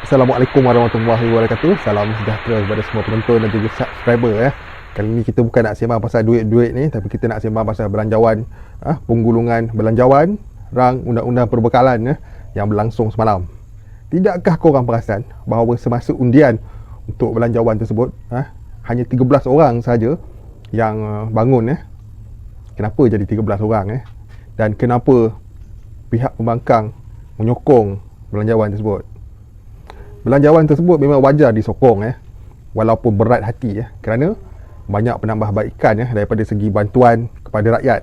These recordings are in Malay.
Assalamualaikum warahmatullahi wabarakatuh. Salam sejahtera kepada semua penonton dan juga subscriber ya. Kali ni kita bukan nak sembang pasal duit-duit ni, tapi kita nak sembang pasal belanjawan, penggulungan belanjawan rang undang-undang perbekalan yang berlangsung semalam. Tidakkah korang perasan bahawa semasa undian untuk belanjawan tersebut, hanya 13 orang saja yang bangun Kenapa jadi 13 orang Dan kenapa pihak pembangkang menyokong belanjawan tersebut? Belanjawan tersebut memang wajar disokong walaupun berat hati kerana banyak penambahbaikan daripada segi bantuan kepada rakyat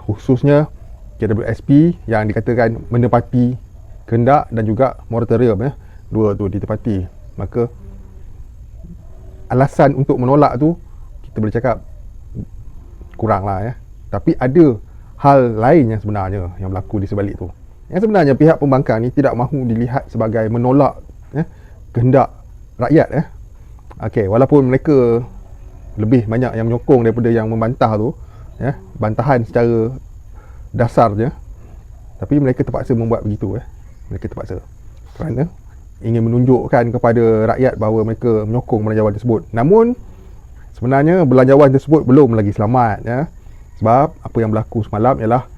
khususnya KWSP yang dikatakan menepati kehendak dan juga moratorium dua tu ditepati. Maka alasan untuk menolak tu kita boleh cakap kurang lah tapi ada hal lain yang sebenarnya yang berlaku di sebalik tu. Yang sebenarnya pihak pembangkang ni tidak mahu dilihat sebagai menolak kehendak rakyat Okey, walaupun mereka lebih banyak yang menyokong daripada yang membantah tu bantahan secara dasarnya, tapi mereka terpaksa membuat begitu mereka terpaksa kerana ingin menunjukkan kepada rakyat bahawa mereka menyokong belanjawan tersebut. Namun sebenarnya belanjawan tersebut belum lagi selamat sebab apa yang berlaku semalam ialah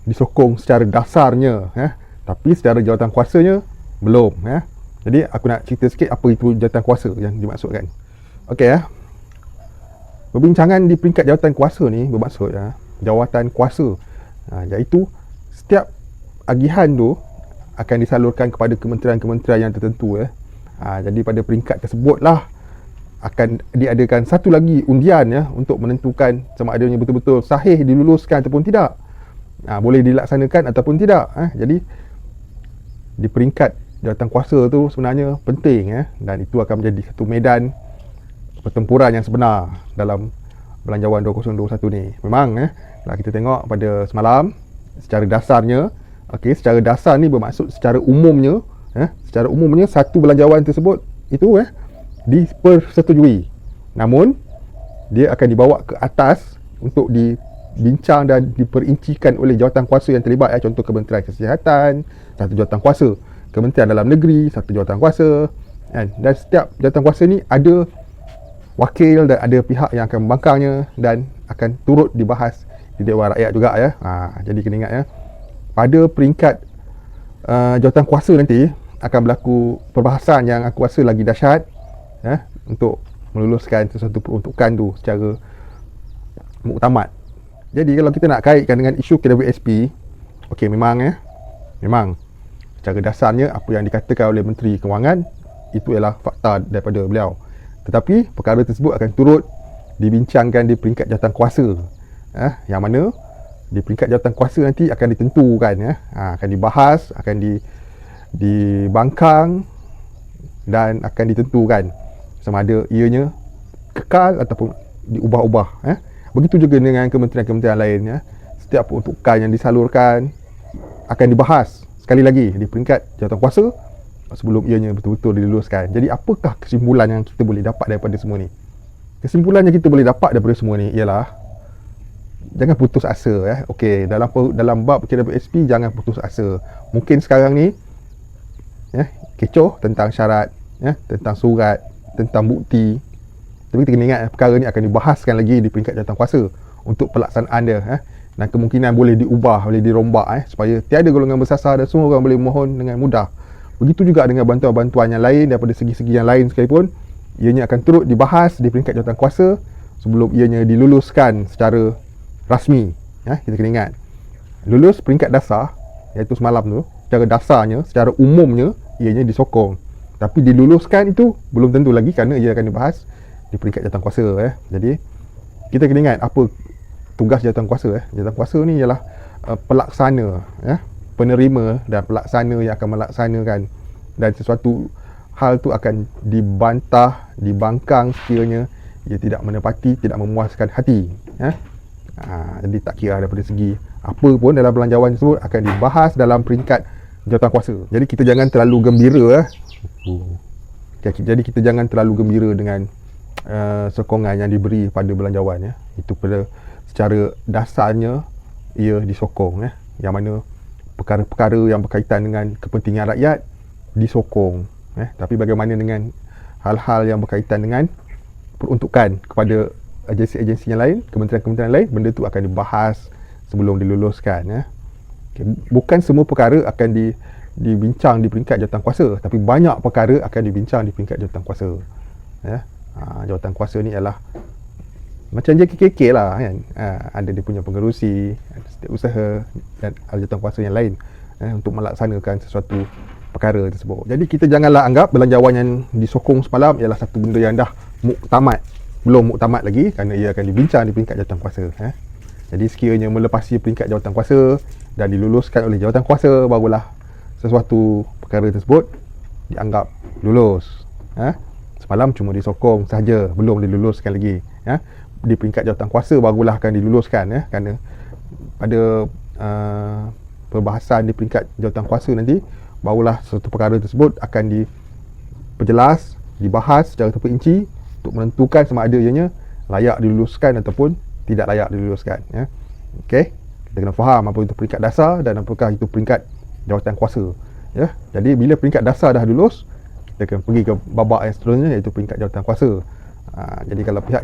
disokong secara dasarnya tapi secara jawatan kuasanya belum Jadi aku nak cerita sikit apa itu jawatan kuasa yang dimaksudkan. Okey Perbincangan di peringkat jawatan kuasa ni bermaksud jawatan kuasa iaitu setiap agihan tu akan disalurkan kepada kementerian-kementerian yang tertentu jadi pada peringkat tersebutlah akan diadakan satu lagi undian untuk menentukan sama adanya betul-betul sahih diluluskan ataupun tidak. Boleh dilaksanakan ataupun tidak. Jadi di peringkat jawatan kuasa tu sebenarnya penting dan itu akan menjadi satu medan pertempuran yang sebenar dalam belanjawan 2021 ni. Memang kalau kita tengok pada semalam secara dasarnya, secara dasar ni bermaksud secara umumnya satu belanjawan tersebut itu dipersetujui. Namun dia akan dibawa ke atas untuk dibincang dan diperincikan oleh jawatan kuasa yang terlibat contoh Kementerian Kesihatan, satu jawatan kuasa, Kementerian Dalam Negeri, satu jawatan kuasa dan setiap jawatan kuasa ni ada wakil dan ada pihak yang akan membangkangnya dan akan turut dibahas di Dewan Rakyat juga jadi kena ingat pada peringkat jawatan kuasa nanti akan berlaku perbahasan yang aku rasa lagi dahsyat untuk meluluskan sesuatu peruntukan tu secara muktamad. Jadi kalau kita nak kaitkan dengan isu KWSP, memang secara dasarnya apa yang dikatakan oleh Menteri Kewangan itu ialah fakta daripada beliau. Tetapi perkara tersebut akan turut dibincangkan di peringkat jawatan kuasa. Yang mana di peringkat jawatan kuasa nanti akan ditentukan akan dibahas, akan dibangkang dan akan ditentukan sama ada ianya kekal ataupun diubah-ubah. Begitu juga dengan kementerian-kementerian lain setiap peruntukan yang disalurkan akan dibahas sekali lagi di peringkat jawatan kuasa sebelum ianya betul-betul diluluskan. Jadi apakah kesimpulan yang kita boleh dapat daripada semua ni? Kesimpulan yang kita boleh dapat daripada semua ni ialah jangan putus asa dalam bab KWSP jangan putus asa. Mungkin sekarang ni kecoh tentang syarat, tentang surat, tentang bukti. Tapi kita kena ingat perkara ni akan dibahaskan lagi di peringkat jawatan kuasa untuk pelaksanaan dia dan kemungkinan boleh diubah, boleh dirombak supaya tiada golongan bersasar dan semua orang boleh mohon dengan mudah. Begitu juga dengan bantuan-bantuan yang lain daripada segi-segi yang lain sekalipun, ianya akan turut dibahas di peringkat jawatan kuasa sebelum ianya diluluskan secara rasmi. Kita kena ingat lulus peringkat dasar iaitu semalam tu, secara dasarnya, secara umumnya ianya disokong. Tapi diluluskan itu belum tentu lagi kerana ia akan dibahas di peringkat jawatan kuasa Jadi kita kena ingat apa tugas jawatan kuasa Jawatan kuasa ni ialah pelaksana penerima dan pelaksana yang akan melaksanakan, dan sesuatu hal tu akan dibantah, dibangkang sekiranya ia tidak menepati, tidak memuaskan hati jadi tak kira daripada segi apa pun dalam belanjawan tersebut akan dibahas dalam peringkat jawatan kuasa. Jadi kita jangan terlalu gembira jadi kita jangan terlalu gembira dengan sokongan yang diberi pada belanjawan itu pada secara dasarnya ia disokong yang mana perkara-perkara yang berkaitan dengan kepentingan rakyat disokong Tapi bagaimana dengan hal-hal yang berkaitan dengan peruntukan kepada agensi-agensi yang lain, kementerian-kementerian lain, benda tu akan dibahas sebelum diluluskan. Okay. Bukan semua perkara akan dibincang di peringkat jawatankuasa, tapi banyak perkara akan dibincang di peringkat jawatankuasa. Jawatankuasa ni ialah macam JKKK lah kan. Ada dia punya pengerusi, ada setiausaha dan ada jawatankuasa yang lain untuk melaksanakan sesuatu perkara tersebut. Jadi kita janganlah anggap belanjawan yang disokong semalam ialah satu benda yang dah muktamad. Belum muktamad lagi kerana ia akan dibincang di peringkat jawatankuasa. Jadi sekiranya melepasi peringkat jawatankuasa dan diluluskan oleh jawatankuasa, barulah sesuatu perkara tersebut dianggap lulus. Semalam cuma disokong sahaja, belum diluluskan lagi. Di peringkat jawatankuasa barulah akan diluluskan, kerana pada perbahasan di peringkat jawatankuasa nanti, barulah sesuatu perkara tersebut akan diperjelas, dibahas secara terperinci untuk menentukan sama ada ianya layak diluluskan ataupun tidak layak diluluskan. Okey, kita kena faham apa itu peringkat dasar dan apakah itu peringkat jawatankuasa. Jadi bila peringkat dasar dah lulus, kita akan pergi ke babak yang seterusnya, iaitu peringkat jawatankuasa. Jadi kalau pihak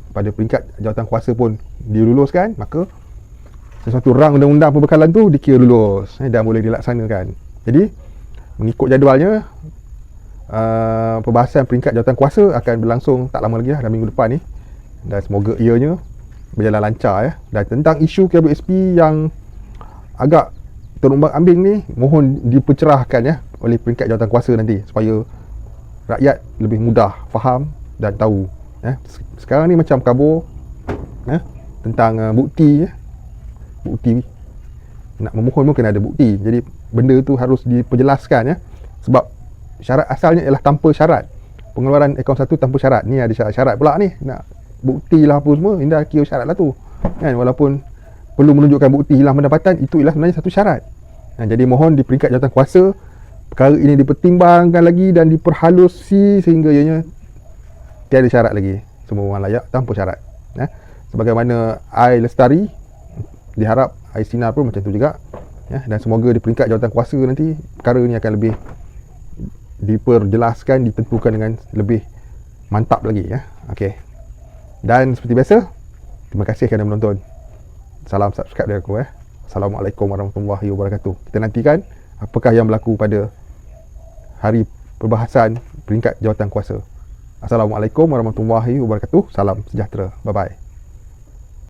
pada peringkat jawatankuasa pun diluluskan, maka sesuatu rang undang-undang pembekalan tu dikira lulus dan boleh dilaksanakan. Jadi mengikut jadualnya, perbahasan peringkat jawatankuasa akan berlangsung tak lama lagi dalam minggu depan ni, dan semoga ianya berjalan lancar. Dan tentang isu KWSP yang agak terumbang-ambing ni, mohon dipercerahkan oleh peringkat jawatankuasa nanti supaya rakyat lebih mudah faham dan tahu. Sekarang ni macam kabur tentang bukti. Bukti nak memohon pun kena ada bukti. Jadi benda tu harus diperjelaskan, sebab syarat asalnya ialah tanpa syarat. Pengeluaran akaun satu tanpa syarat. Ni ada syarat pula ni, nak bukti lah apa semua, ini dah kira syarat lah tu kan. Walaupun perlu menunjukkan bukti hilang pendapatan, itu ialah sebenarnya satu syarat. Jadi mohon di peringkat jawatankuasa perkara ini dipertimbangkan lagi dan diperhalusi sehingga ianya tiada syarat lagi, semua orang layak tanpa syarat. Sebagaimana I lestari, diharap I sinar pun macam tu juga. Dan semoga di peringkat jawatankuasa nanti perkara ni akan lebih diperjelaskan, ditentukan dengan lebih mantap lagi. Okey. Dan seperti biasa, terima kasih kerana menonton. Salam subscribe dari aku. Assalamualaikum warahmatullahi wabarakatuh. Kita nantikan apakah yang berlaku pada hari perbahasan peringkat jawatankuasa. Assalamualaikum warahmatullahi wabarakatuh. Salam sejahtera. Bye bye.